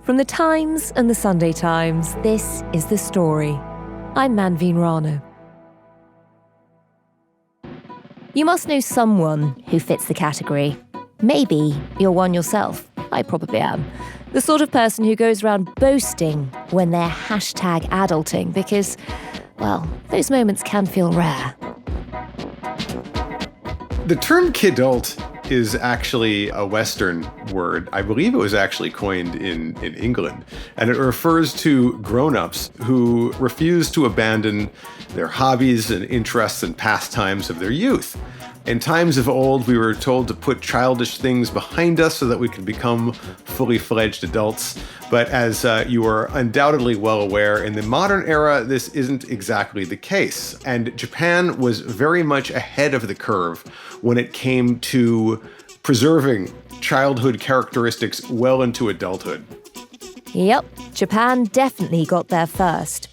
From the Times and the Sunday Times, this is The Story. I'm Manveen Rana. You must know someone who fits the category. Maybe you're one yourself. I probably am. The sort of person who goes around boasting when they're #adulting because, well, those moments can feel rare. The term kidult is actually a Western word. I believe it was actually coined in England, and it refers to grown-ups who refuse to abandon their hobbies and interests and pastimes of their youth. In times of old, we were told to put childish things behind us so that we could become fully fledged adults. But as you are undoubtedly well aware, in the modern era, this isn't exactly the case. And Japan was very much ahead of the curve when it came to preserving childhood characteristics well into adulthood. Yep, Japan definitely got there first.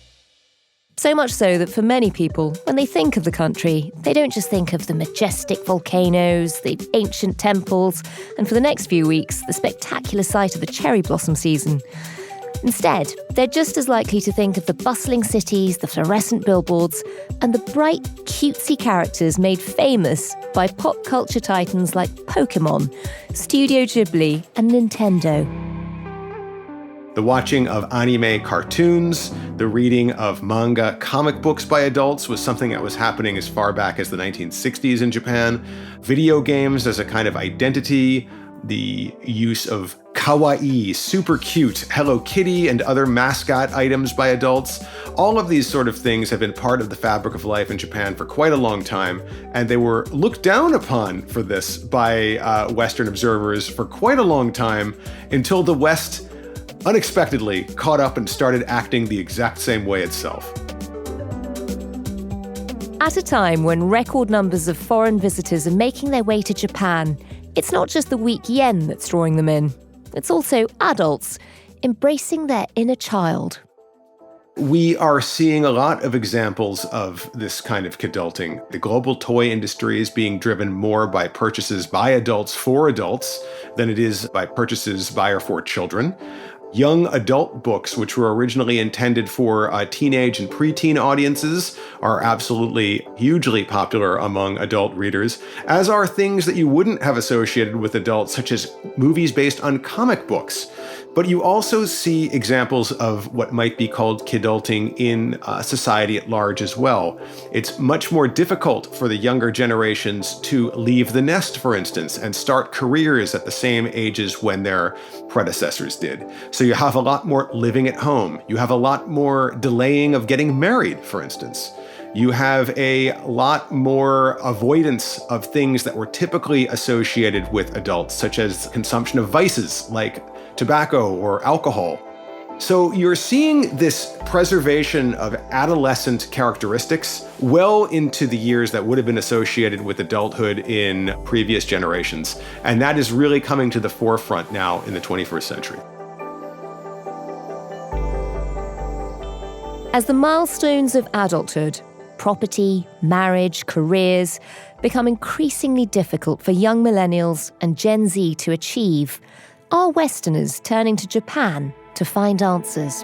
So much so that for many people, when they think of the country, they don't just think of the majestic volcanoes, the ancient temples, and for the next few weeks, the spectacular sight of the cherry blossom season. Instead, they're just as likely to think of the bustling cities, the fluorescent billboards, and the bright, cutesy characters made famous by pop culture titans like Pokemon, Studio Ghibli, and Nintendo. The watching of anime cartoons, the reading of manga comic books by adults was something that was happening as far back as the 1960s in Japan. Video games as a kind of identity, the use of kawaii, super cute, Hello Kitty, and other mascot items by adults. All of these sort of things have been part of the fabric of life in Japan for quite a long time, and they were looked down upon for this by Western observers for quite a long time until the West unexpectedly caught up and started acting the exact same way itself. At a time when record numbers of foreign visitors are making their way to Japan, it's not just the weak yen that's drawing them in. It's also adults embracing their inner child. We are seeing a lot of examples of this kind of kidulting. The global toy industry is being driven more by purchases by adults for adults than it is by purchases by or for children. Young adult books, which were originally intended for teenage and preteen audiences, are absolutely hugely popular among adult readers, as are things that you wouldn't have associated with adults, such as movies based on comic books. But you also see examples of what might be called kidulting in society at large as well. It's much more difficult for the younger generations to leave the nest, for instance, and start careers at the same ages when their predecessors did. So you have a lot more living at home. You have a lot more delaying of getting married, for instance. You have a lot more avoidance of things that were typically associated with adults, such as consumption of vices like tobacco or alcohol. So you're seeing this preservation of adolescent characteristics well into the years that would have been associated with adulthood in previous generations. And that is really coming to the forefront now in the 21st century. As the milestones of adulthood, property, marriage, careers, become increasingly difficult for young millennials and Gen Z to achieve, are Westerners turning to Japan to find answers?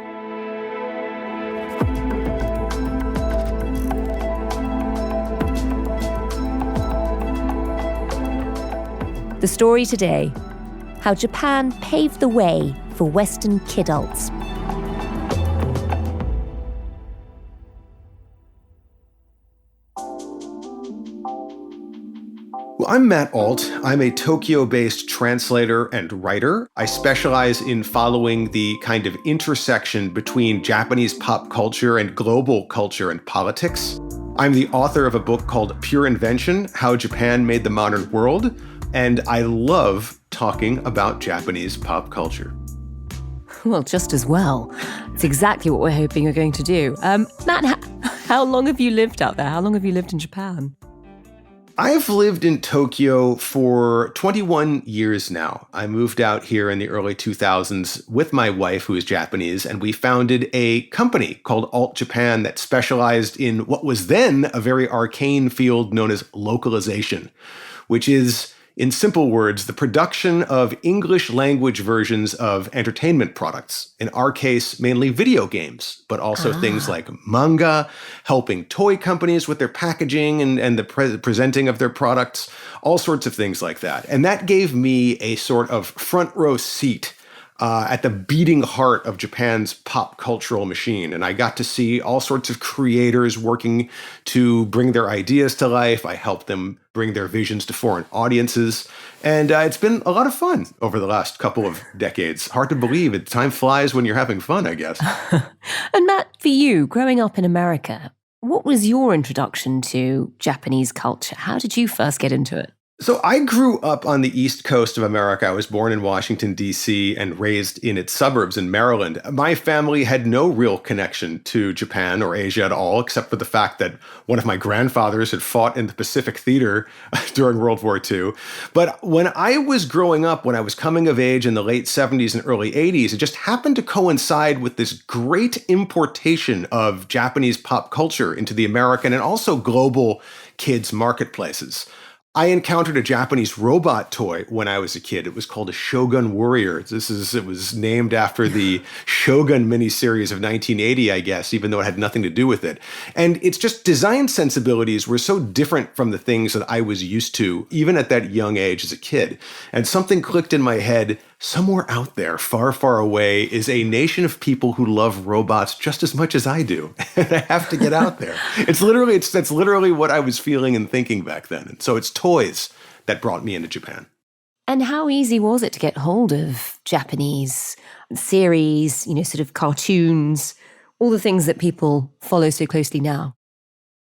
The story today: how Japan paved the way for Western kidults. Well, I'm Matt Alt. I'm a Tokyo-based translator and writer. I specialize in following the kind of intersection between Japanese pop culture and global culture and politics. I'm the author of a book called Pure Invention: How Japan Made the Modern World, and I love talking about Japanese pop culture. Well, just as well. It's exactly what we're hoping you're going to do. Matt, how long have you lived out there? How long have you lived in Japan? I've lived in Tokyo for 21 years now. I moved out here in the early 2000s with my wife, who is Japanese, and we founded a company called Alt Japan that specialized in what was then a very arcane field known as localization, which is In simple words, the production of English language versions of entertainment products. In our case, mainly video games, but also things like manga, helping toy companies with their packaging and the presenting of their products, all sorts of things like that. And that gave me a sort of front row seat at the beating heart of Japan's pop cultural machine. And I got to see all sorts of creators working to bring their ideas to life. I helped them bring their visions to foreign audiences. And it's been a lot of fun over the last couple of decades. Hard to believe. Time flies when you're having fun, I guess. And Matt, for you, growing up in America, what was your introduction to Japanese culture? How did you first get into it? So I grew up on the East Coast of America. I was born in Washington, D.C., and raised in its suburbs in Maryland. My family had no real connection to Japan or Asia at all, except for the fact that one of my grandfathers had fought in the Pacific Theater during World War II. But when I was growing up, when I was coming of age in the late 70s and early 80s, it just happened to coincide with this great importation of Japanese pop culture into the American and also global kids' marketplaces. I encountered a Japanese robot toy when I was a kid. It was called a Shogun Warrior. It was named after the Shogun miniseries of 1980, I guess, even though it had nothing to do with it. And it's just design sensibilities were so different from the things that I was used to, even at that young age as a kid. And something clicked in my head. Somewhere out there, far, far away, is a nation of people who love robots just as much as I do. And I have to get out there. That's literally what I was feeling and thinking back then. And so it's toys that brought me into Japan. And how easy was it to get hold of Japanese series, sort of cartoons, all the things that people follow so closely now?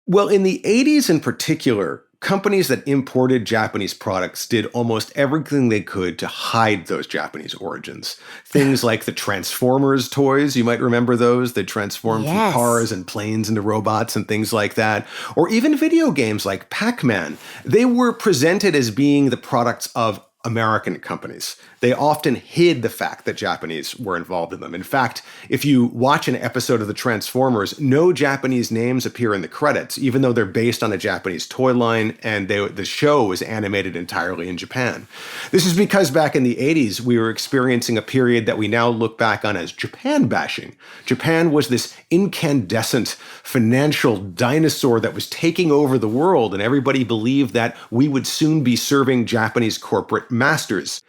Well, in the 80s in particular, companies that imported Japanese products did almost everything they could to hide those Japanese origins. Things like the Transformers toys, you might remember those. They transformed from cars and planes into robots and things like that. Or even video games like Pac-Man. They were presented as being the products of American companies. They often hid the fact that Japanese were involved in them. In fact, if you watch an episode of the Transformers, no Japanese names appear in the credits, even though they're based on a Japanese toy line and the show was animated entirely in Japan. This is because back in the 80s, we were experiencing a period that we now look back on as Japan bashing. Japan was this incandescent financial dinosaur that was taking over the world, and everybody believed that we would soon be serving Japanese corporate masters.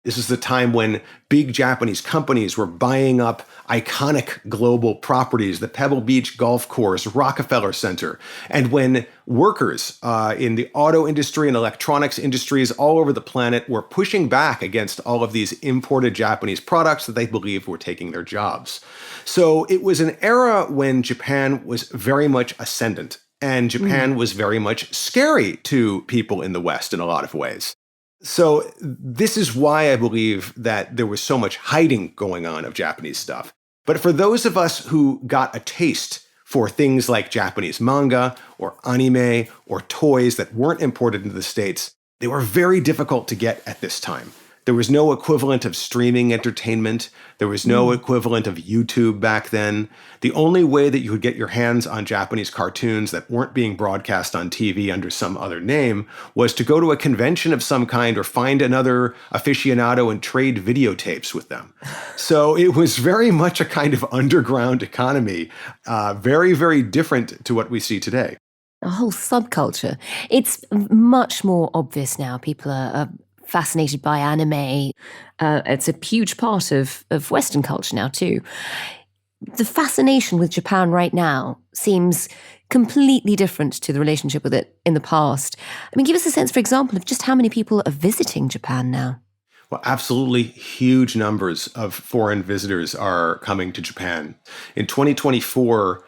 This is the time when big Japanese companies were buying up iconic global properties, the Pebble Beach Golf Course, Rockefeller Center, and when workers in the auto industry and electronics industries all over the planet were pushing back against all of these imported Japanese products that they believed were taking their jobs. So it was an era when Japan was very much ascendant, and Japan was very much scary to people in the West in a lot of ways. So this is why I believe that there was so much hiding going on of Japanese stuff. But for those of us who got a taste for things like Japanese manga or anime or toys that weren't imported into the States, they were very difficult to get at this time. There was no equivalent of streaming entertainment. There was no equivalent of YouTube back then. The only way that you could get your hands on Japanese cartoons that weren't being broadcast on TV under some other name was to go to a convention of some kind or find another aficionado and trade videotapes with them. So it was very much a kind of underground economy, very, very different to what we see today. A whole subculture. It's much more obvious now. People are fascinated by anime. It's a huge part of Western culture now too. The fascination with Japan right now seems completely different to the relationship with it in the past. I mean, give us a sense, for example, of just how many people are visiting Japan now. Well, absolutely huge numbers of foreign visitors are coming to Japan. In 2024,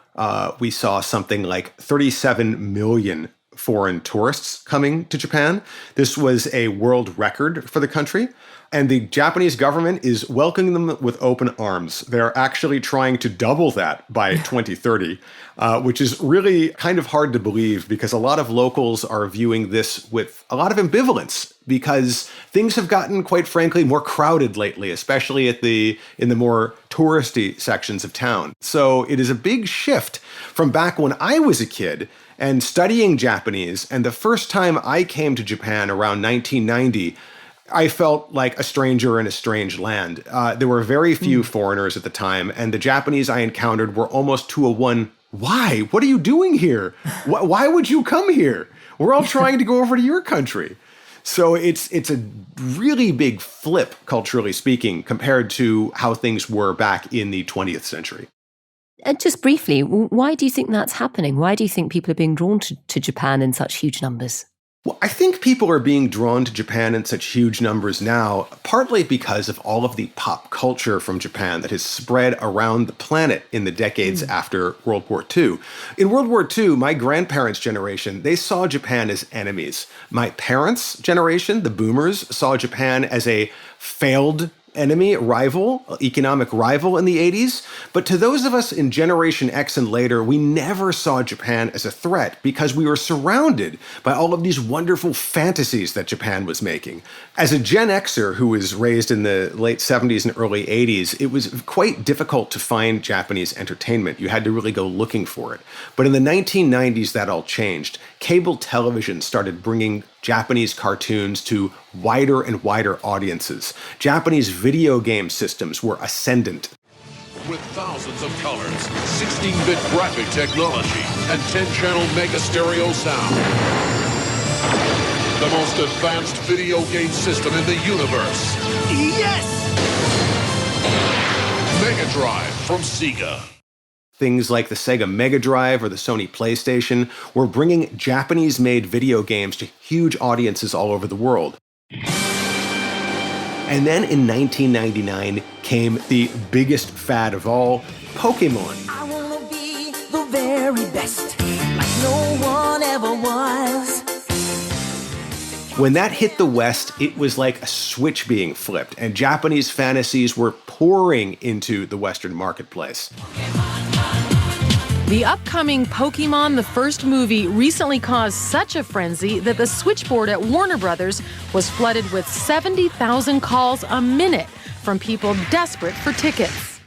we saw something like 37 million foreign tourists coming to Japan. This was a world record for the country. And the Japanese government is welcoming them with open arms. They're actually trying to double that by 2030, which is really kind of hard to believe because a lot of locals are viewing this with a lot of ambivalence because things have gotten, quite frankly, more crowded lately, especially in the more touristy sections of town. So it is a big shift from back when I was a kid and studying Japanese. And the first time I came to Japan around 1990, I felt like a stranger in a strange land. There were very few foreigners at the time, and the Japanese I encountered were almost 2-1. Why? What are you doing here? Why would you come here? We're all trying to go over to your country. So it's a really big flip, culturally speaking, compared to how things were back in the 20th century. And just briefly, why do you think that's happening? Why do you think people are being drawn to Japan in such huge numbers? Well, I think people are being drawn to Japan in such huge numbers now, partly because of all of the pop culture from Japan that has spread around the planet in the decades after World War II. In World War II, my grandparents' generation, they saw Japan as enemies. My parents' generation, the boomers, saw Japan as a failed enemy, rival, economic rival in the 80s. But to those of us in Generation X and later, we never saw Japan as a threat because we were surrounded by all of these wonderful fantasies that Japan was making. As a Gen Xer who was raised in the late 70s and early 80s, it was quite difficult to find Japanese entertainment. You had to really go looking for it. But in the 1990s, that all changed. Cable television started bringing Japanese cartoons to wider and wider audiences. Japanese video game systems were ascendant. With thousands of colors, 16-bit graphic technology, and 10-channel mega stereo sound. The most advanced video game system in the universe. Yes! Mega Drive from Sega. Things like the Sega Mega Drive or the Sony PlayStation were bringing Japanese-made video games to huge audiences all over the world. And then in 1999 came the biggest fad of all, Pokemon. I wanna be the very best, like no one ever was. When that hit the West, it was like a switch being flipped, and Japanese fantasies were pouring into the Western marketplace. The upcoming Pokemon, the first movie, recently caused such a frenzy that the switchboard at Warner Brothers was flooded with 70,000 calls a minute from people desperate for tickets.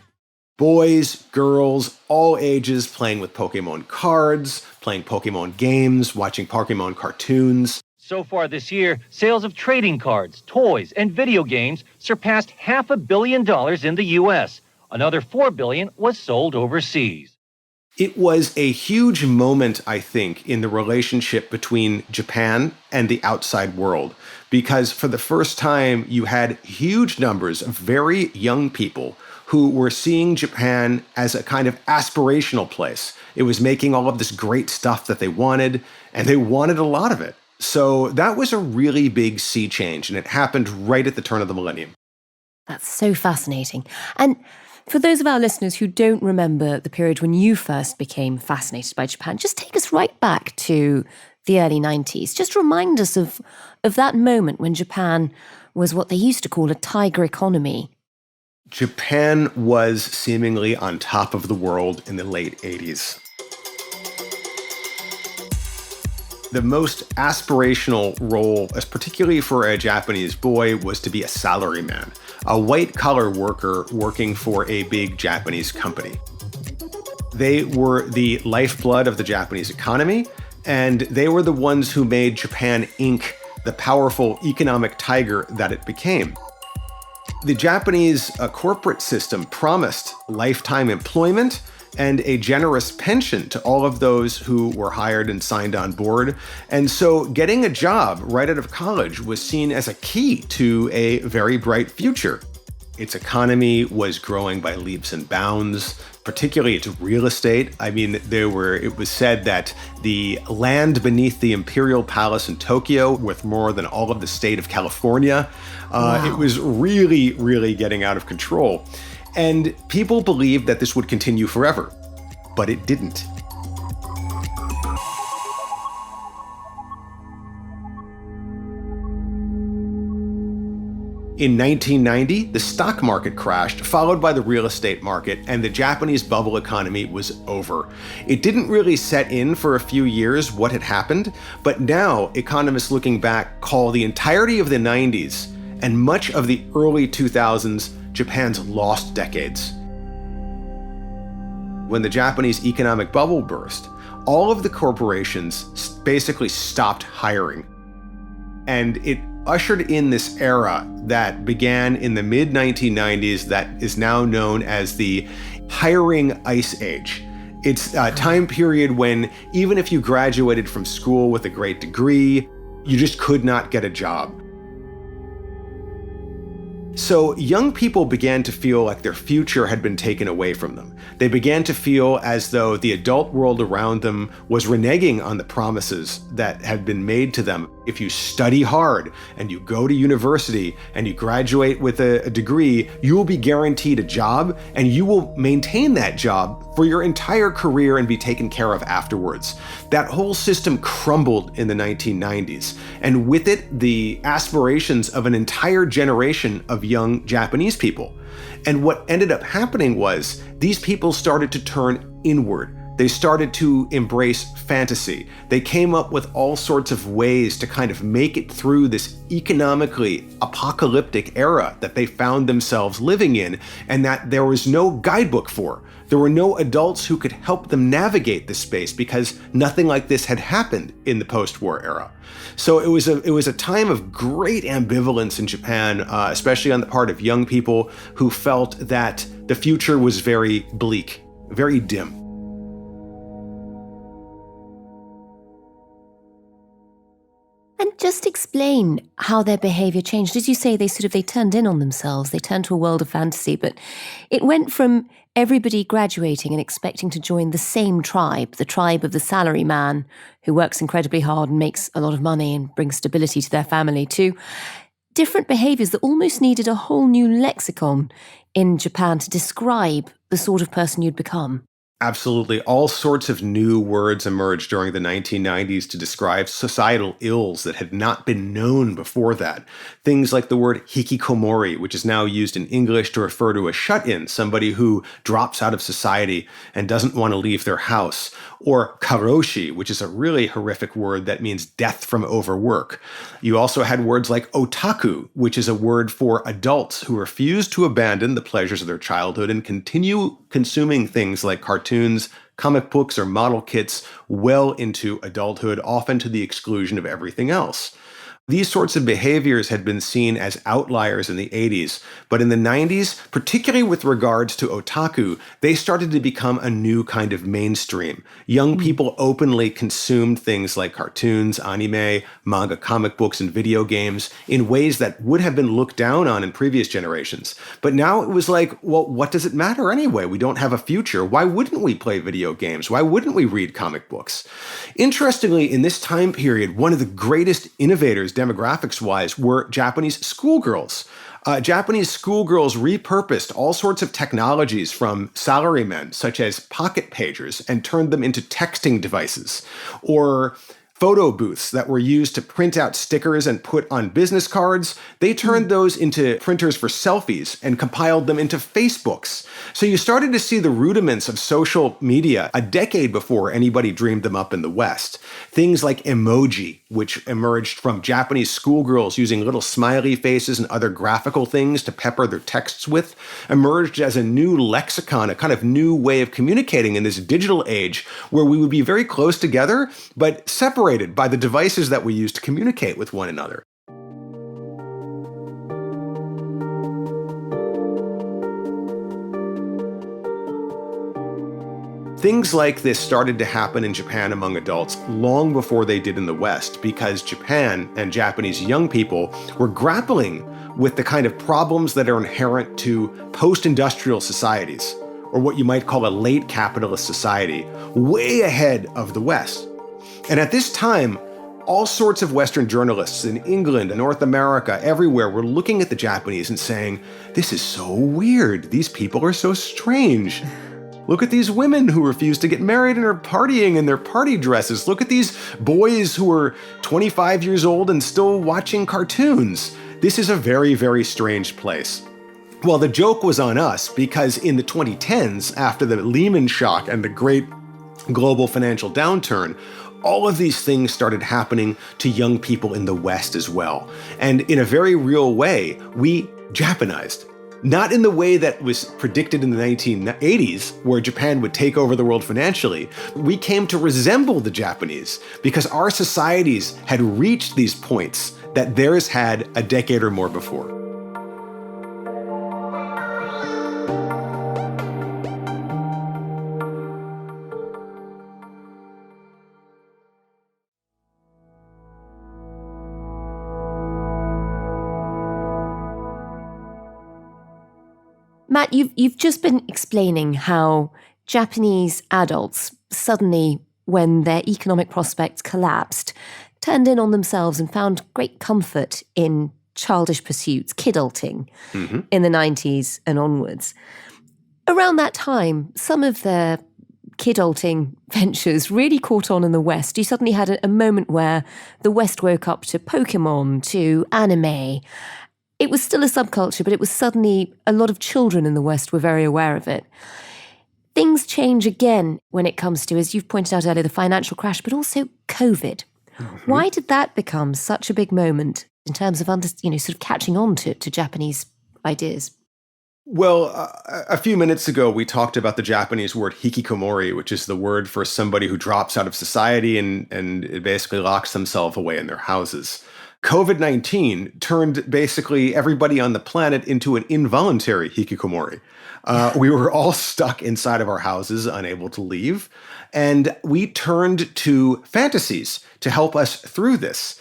Boys, girls, all ages playing with Pokemon cards, playing Pokemon games, watching Pokemon cartoons. So far this year, sales of trading cards, toys, and video games surpassed $500 million in the U.S. Another $4 billion was sold overseas. It was a huge moment, I think, in the relationship between Japan and the outside world, because for the first time, you had huge numbers of very young people who were seeing Japan as a kind of aspirational place. It was making all of this great stuff that they wanted, and they wanted a lot of it. So that was a really big sea change, and it happened right at the turn of the millennium. That's so fascinating. And for those of our listeners who don't remember the period when you first became fascinated by Japan, just take us right back to the early 90s. Just remind us of that moment when Japan was what they used to call a tiger economy. Japan was seemingly on top of the world in the late 80s. The most aspirational role, particularly for a Japanese boy, was to be a salaryman, a white-collar worker working for a big Japanese company. They were the lifeblood of the Japanese economy, and they were the ones who made Japan Inc. the powerful economic tiger that it became. The Japanese corporate system promised lifetime employment and a generous pension to all of those who were hired and signed on board. And so getting a job right out of college was seen as a key to a very bright future. Its economy was growing by leaps and bounds, particularly its real estate. I mean, it was said that the land beneath the Imperial Palace in Tokyo, worth more than all of the state of California, wow. It was really, really getting out of control. And people believed that this would continue forever, but it didn't. In 1990, the stock market crashed, followed by the real estate market, and the Japanese bubble economy was over. It didn't really set in for a few years what had happened, but now economists looking back call the entirety of the 90s and much of the early 2000s Japan's lost decades. when the Japanese economic bubble burst, all of the corporations basically stopped hiring. And it ushered in this era that began in the mid-1990s that is now known as the hiring ice age. It's a time period when even if you graduated from school with a great degree, you just could not get a job. So young people began to feel like their future had been taken away from them. They began to feel as though the adult world around them was reneging on the promises that had been made to them. If you study hard and you go to university and you graduate with a degree, you will be guaranteed a job and you will maintain that job for your entire career and be taken care of afterwards. That whole system crumbled in the 1990s. And with it, the aspirations of an entire generation of young Japanese people. And what ended up happening was these people started to turn inward. They started to embrace fantasy. They came up with all sorts of ways to kind of make it through this economically apocalyptic era that they found themselves living in and that there was no guidebook for. There were no adults who could help them navigate this space because nothing like this had happened in the post-war era. So it was a time of great ambivalence in Japan, especially on the part of young people who felt that the future was very bleak, very dim. And just explain how their behavior changed. As you say, they turned in on themselves. They turned to a world of fantasy, but it went from everybody graduating and expecting to join the same tribe, the tribe of the salary man who works incredibly hard and makes a lot of money and brings stability to their family, to different behaviors that almost needed a whole new lexicon in Japan to describe the sort of person you'd become. Absolutely. All sorts of new words emerged during the 1990s to describe societal ills that had not been known before that. Things like the word hikikomori, which is now used in English to refer to a shut-in, somebody who drops out of society and doesn't want to leave their house. Or karoshi, which is a really horrific word that means death from overwork. You also had words like otaku, which is a word for adults who refuse to abandon the pleasures of their childhood and continue consuming things like cartoons, comic books, or model kits well into adulthood, often to the exclusion of everything else. These sorts of behaviors had been seen as outliers in the 80s, but in the 90s, particularly with regards to otaku, they started to become a new kind of mainstream. Young people openly consumed things like cartoons, anime, manga, comic books, and video games in ways that would have been looked down on in previous generations. But now it was like, well, what does it matter anyway? We don't have a future. Why wouldn't we play video games? Why wouldn't we read comic books? Interestingly, in this time period, one of the greatest innovators demographics-wise were Japanese schoolgirls. Japanese schoolgirls repurposed all sorts of technologies from salarymen, such as pocket pagers, and turned them into texting devices, or photo booths that were used to print out stickers and put on business cards. They turned those into printers for selfies and compiled them into Facebooks. So you started to see the rudiments of social media a decade before anybody dreamed them up in the West. Things like emoji, which emerged from Japanese schoolgirls using little smiley faces and other graphical things to pepper their texts with, emerged as a new lexicon, a kind of new way of communicating in this digital age where we would be very close together, but separated by the devices that we use to communicate with one another. Things like this started to happen in Japan among adults long before they did in the West, because Japan and Japanese young people were grappling with the kind of problems that are inherent to post-industrial societies, or what you might call a late capitalist society, way ahead of the West. And at this time, all sorts of Western journalists in England and North America, everywhere, were looking at the Japanese and saying, this is so weird. These people are so strange. Look at these women who refuse to get married and are partying in their party dresses. Look at these boys who are 25 years old and still watching cartoons. This is a very, very strange place. Well, the joke was on us because in the 2010s, after the Lehman shock and the great global financial downturn, all of these things started happening to young people in the West as well. And in a very real way, we Japanized. Not in the way that was predicted in the 1980s, where Japan would take over the world financially. We came to resemble the Japanese because our societies had reached these points that theirs had a decade or more before. Matt, you've just been explaining how Japanese adults suddenly, when their economic prospects collapsed, turned in on themselves and found great comfort in childish pursuits, kidulting, in the 90s and onwards. Around that time, some of their kidulting ventures really caught on in the West. You suddenly had a moment where the West woke up to Pokemon, to anime. It was still a subculture, but it was suddenly a lot of children in the West were very aware of it. Things change again when it comes to, as you've pointed out earlier, the financial crash, but also COVID. Why did that become such a big moment in terms of, sort of catching on to Japanese ideas? Well, a few minutes ago, we talked about the Japanese word hikikomori, which is the word for somebody who drops out of society and it basically locks themselves away in their houses. COVID-19 turned basically everybody on the planet into an involuntary hikikomori. We were all stuck inside of our houses, unable to leave, and we turned to fantasies to help us through this.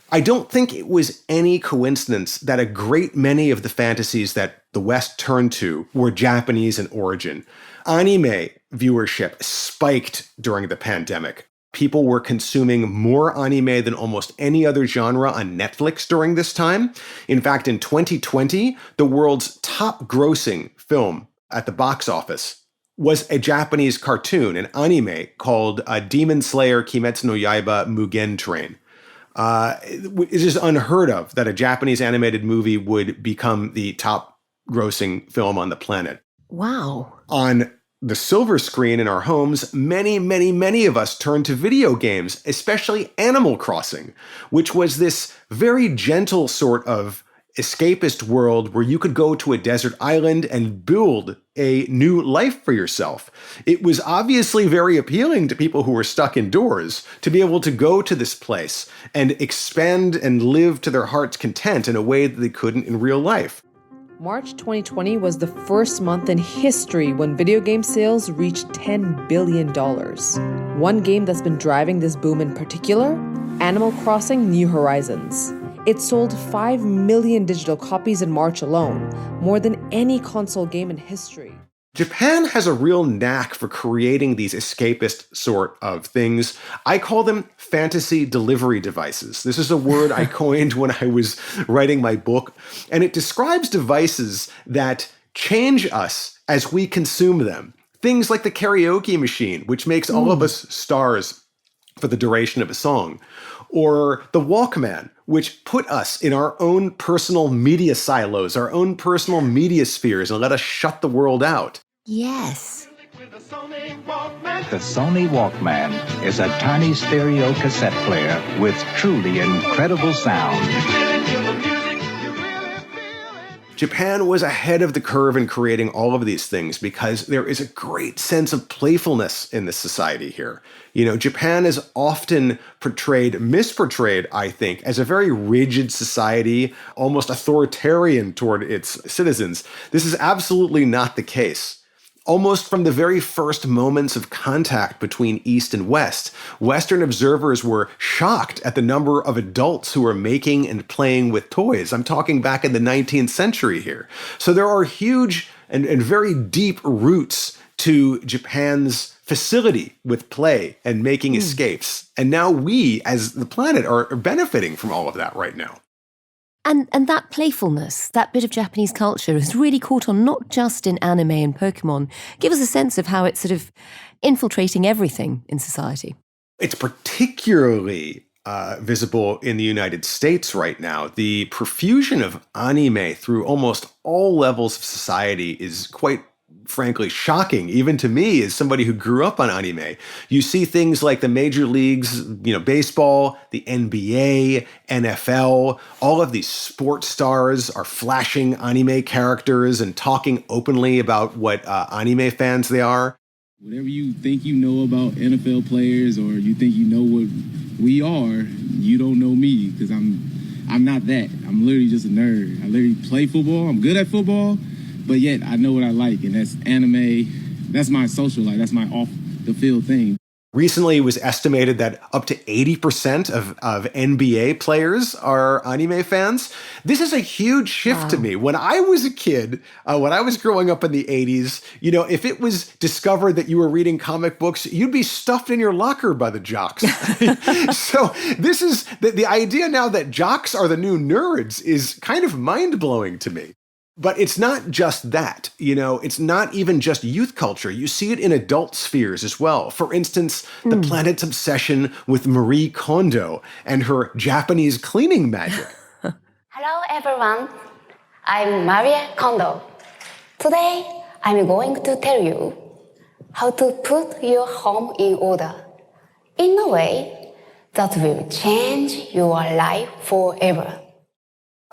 I don't think it was any coincidence that a great many of the fantasies that the West turned to were Japanese in origin. Anime viewership spiked during the pandemic. People were consuming more anime than almost any other genre on Netflix during this time. In fact, in 2020, the world's top grossing film at the box office was a Japanese cartoon, an anime called Demon Slayer Kimetsu no Yaiba Mugen Train. It's just unheard of that a Japanese animated movie would become the top grossing film on the planet. Wow. On the silver screen in our homes, many of us turned to video games, especially Animal Crossing, which was this very gentle sort of escapist world where you could go to a desert island and build a new life for yourself. It was obviously very appealing to people who were stuck indoors to be able to go to this place and expand and live to their heart's content in a way that they couldn't in real life. March 2020 was the first month in history when video game sales reached $10 billion. One game that's been driving this boom in particular, Animal Crossing New Horizons. It sold 5 million digital copies in March alone, more than any console game in history. Japan has a real knack for creating these escapist sort of things. I call them fantasy delivery devices. This is a word I coined when I was writing my book, and it describes devices that change us as we consume them. Things like the karaoke machine, which makes all of us stars for the duration of a song, or the Walkman, which put us in our own personal media silos, our own personal media spheres, and let us shut the world out. Yes. The Sony Walkman is a tiny stereo cassette player with truly incredible sound. Japan was ahead of the curve in creating all of these things because there is a great sense of playfulness in this society here. You know, Japan is often misportrayed, I think, as a very rigid society, almost authoritarian toward its citizens. This is absolutely not the case. Almost from the very first moments of contact between East and West, Western observers were shocked at the number of adults who were making and playing with toys. I'm talking back in the 19th century here. So there are huge and very deep roots to Japan's facility with play and making escapes. And now we, as the planet, are benefiting from all of that right now. And that playfulness, that bit of Japanese culture has really caught on not just in anime and Pokemon. Give us a sense of how it's sort of infiltrating everything in society. It's particularly visible in the United States right now. The profusion of anime through almost all levels of society is quite frankly shocking, even to me as somebody who grew up on anime. You see things like the major leagues, baseball, the NBA, NFL, all of these sports stars are flashing anime characters and talking openly about what anime fans they are. Whatever you think you know about NFL players or you think you know what we are, you don't know me because I'm not that. I'm literally just a nerd. I literally play football. I'm good at football, but yet I know what I like, and that's anime. That's my social life. That's my off-the-field thing. Recently, it was estimated that up to 80% of NBA players are anime fans. This is a huge shift to me. When I was a kid, when I was growing up in the 80s, if it was discovered that you were reading comic books, you'd be stuffed in your locker by the jocks. So this is the idea now that jocks are the new nerds is kind of mind-blowing to me. But it's not just that, it's not even just youth culture. You see it in adult spheres as well. For instance, the planet's obsession with Marie Kondo and her Japanese cleaning magic. Hello, everyone. I'm Marie Kondo. Today, I'm going to tell you how to put your home in order in a way that will change your life forever.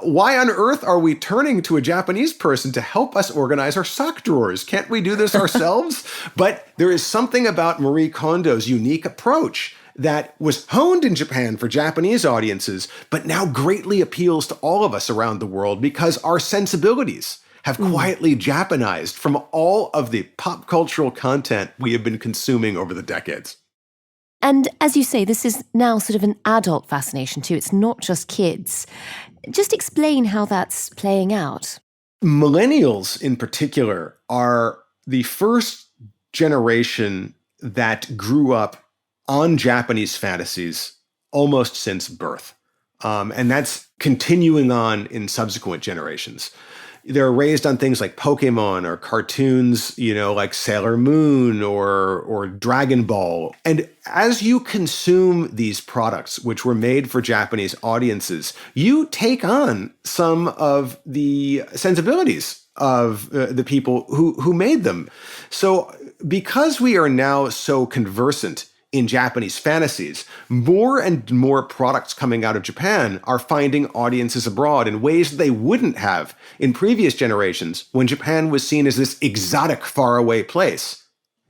Why on earth are we turning to a Japanese person to help us organize our sock drawers? Can't we do this ourselves? But there is something about Marie Kondo's unique approach that was honed in Japan for Japanese audiences, but now greatly appeals to all of us around the world because our sensibilities have quietly Japanized from all of the pop cultural content we have been consuming over the decades. And as you say, this is now sort of an adult fascination too. It's not just kids. Just explain how that's playing out. Millennials in particular are the first generation that grew up on Japanese fantasies almost since birth. And that's continuing on in subsequent generations. They're raised on things like Pokemon or cartoons, like Sailor Moon or Dragon Ball. And as you consume these products, which were made for Japanese audiences, you take on some of the sensibilities of the people who made them. So because we are now so conversant in Japanese fantasies, more and more products coming out of Japan are finding audiences abroad in ways they wouldn't have in previous generations when Japan was seen as this exotic, faraway place.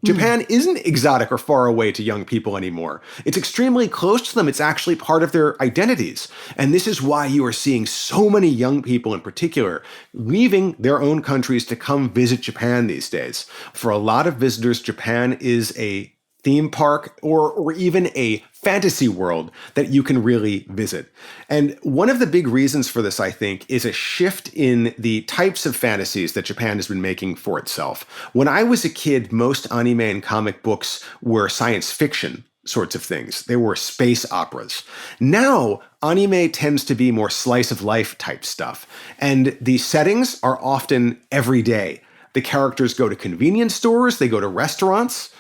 Japan isn't exotic or far away to young people anymore. It's extremely close to them. It's actually part of their identities. And this is why you are seeing so many young people in particular leaving their own countries to come visit Japan these days. For a lot of visitors, Japan is a theme park or even a fantasy world that you can really visit. And one of the big reasons for this, I think, is a shift in the types of fantasies that Japan has been making for itself. When I was a kid, most anime and comic books were science fiction sorts of things. They were space operas. Now, anime tends to be more slice of life type stuff. And the settings are often everyday. The characters go to convenience stores, they go to restaurants.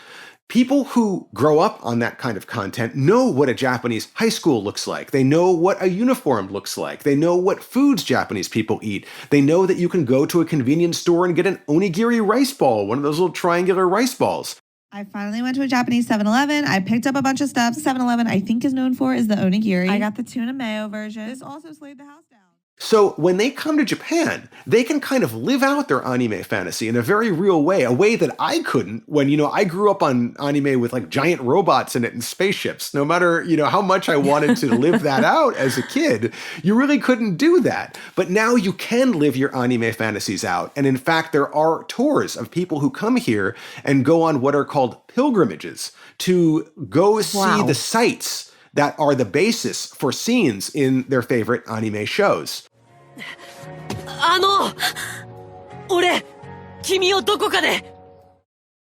People who grow up on that kind of content know what a Japanese high school looks like. They know what a uniform looks like. They know what foods Japanese people eat. They know that you can go to a convenience store and get an onigiri rice ball, one of those little triangular rice balls. I finally went to a Japanese 7-Eleven. I picked up a bunch of stuff. 7-Eleven, I think, is known for is the onigiri. I got the tuna mayo version. This also slayed the house down. So when they come to Japan, they can kind of live out their anime fantasy in a very real way, a way that I couldn't when, I grew up on anime with like giant robots in it and spaceships. No matter, how much I wanted to live that out as a kid, you really couldn't do that. But now you can live your anime fantasies out. And in fact, there are tours of people who come here and go on what are called pilgrimages to go see the sites that are the basis for scenes in their favorite anime shows.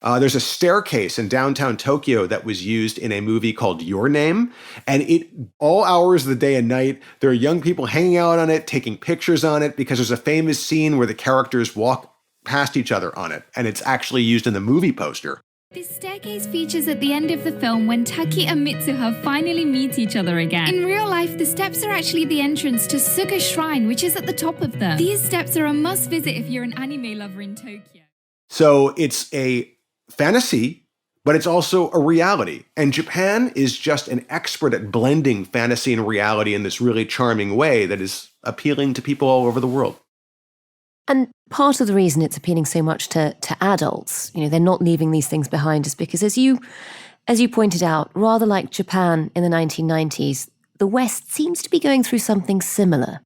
There's a staircase in downtown Tokyo that was used in a movie called Your Name, and all hours of the day and night, there are young people hanging out on it, taking pictures on it, because there's a famous scene where the characters walk past each other on it, and it's actually used in the movie poster. This staircase features at the end of the film when Taki and Mitsuha finally meet each other again. In real life, the steps are actually the entrance to Suga Shrine, which is at the top of them. These steps are a must visit if you're an anime lover in Tokyo. So it's a fantasy, but it's also a reality. And Japan is just an expert at blending fantasy and reality in this really charming way that is appealing to people all over the world. And part of the reason it's appealing so much to adults, they're not leaving these things behind, is because as you pointed out, rather like Japan in the 1990s, the West seems to be going through something similar.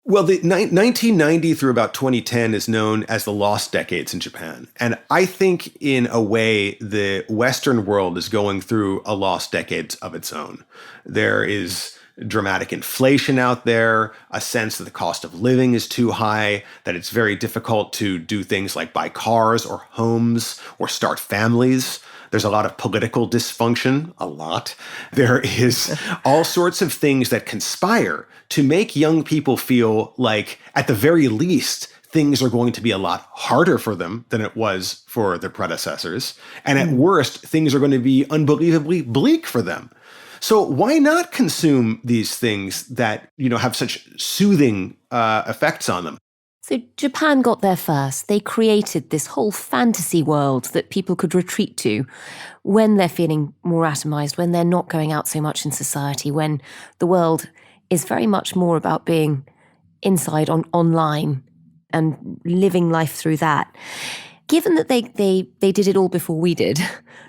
Well, the 1990 through about 2010 is known as the lost decades in Japan. And I think in a way, the Western world is going through a lost decade of its own. There is dramatic inflation out there, a sense that the cost of living is too high, that it's very difficult to do things like buy cars or homes or start families. There's a lot of political dysfunction, a lot. There is all sorts of things that conspire to make young people feel like, at the very least, things are going to be a lot harder for them than it was for their predecessors. And at worst, things are going to be unbelievably bleak for them. So why not consume these things that, have such soothing effects on them? So Japan got there first. They created this whole fantasy world that people could retreat to when they're feeling more atomized, when they're not going out so much in society, when the world is very much more about being inside online and living life through that. Given that they did it all before we did,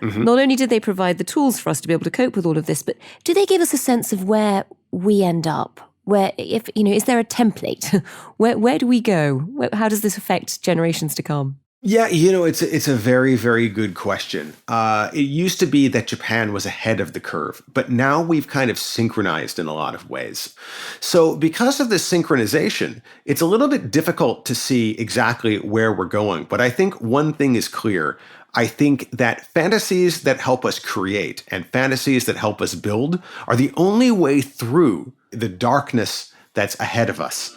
not only did they provide the tools for us to be able to cope with all of this, but do they give us a sense of where we end up? Where, if is there a template? Where do we go? How does this affect generations to come? Yeah, it's a very, very good question. It used to be that Japan was ahead of the curve, but now we've kind of synchronized in a lot of ways. So because of this synchronization, it's a little bit difficult to see exactly where we're going. But I think one thing is clear. I think that fantasies that help us create and fantasies that help us build are the only way through the darkness that's ahead of us.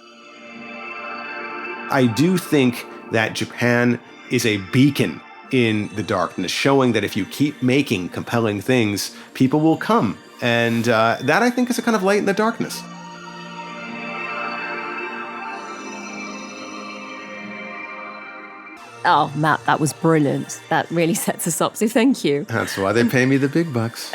I do think that Japan is a beacon in the darkness, showing that if you keep making compelling things, people will come. And that, I think, is a kind of light in the darkness. Oh, Matt, that was brilliant. That really sets us up, so thank you. That's why they pay me the big bucks.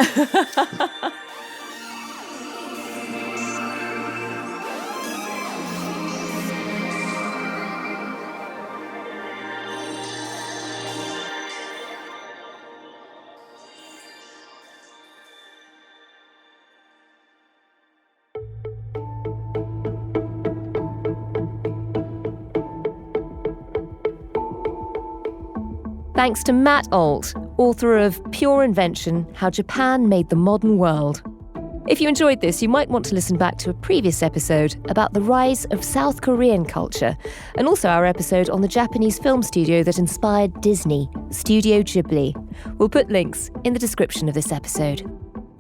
Thanks to Matt Alt, author of Pure Invention, How Japan Made the Modern World. If you enjoyed this, you might want to listen back to a previous episode about the rise of South Korean culture, and also our episode on the Japanese film studio that inspired Disney, Studio Ghibli. We'll put links in the description of this episode.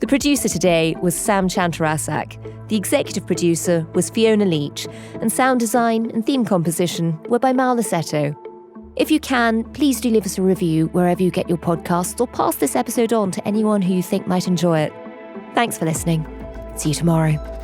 The producer today was Sam Chantarasak. The executive producer was Fiona Leach, and sound design and theme composition were by Mal Lassetto. If you can, please do leave us a review wherever you get your podcasts, or pass this episode on to anyone who you think might enjoy it. Thanks for listening. See you tomorrow.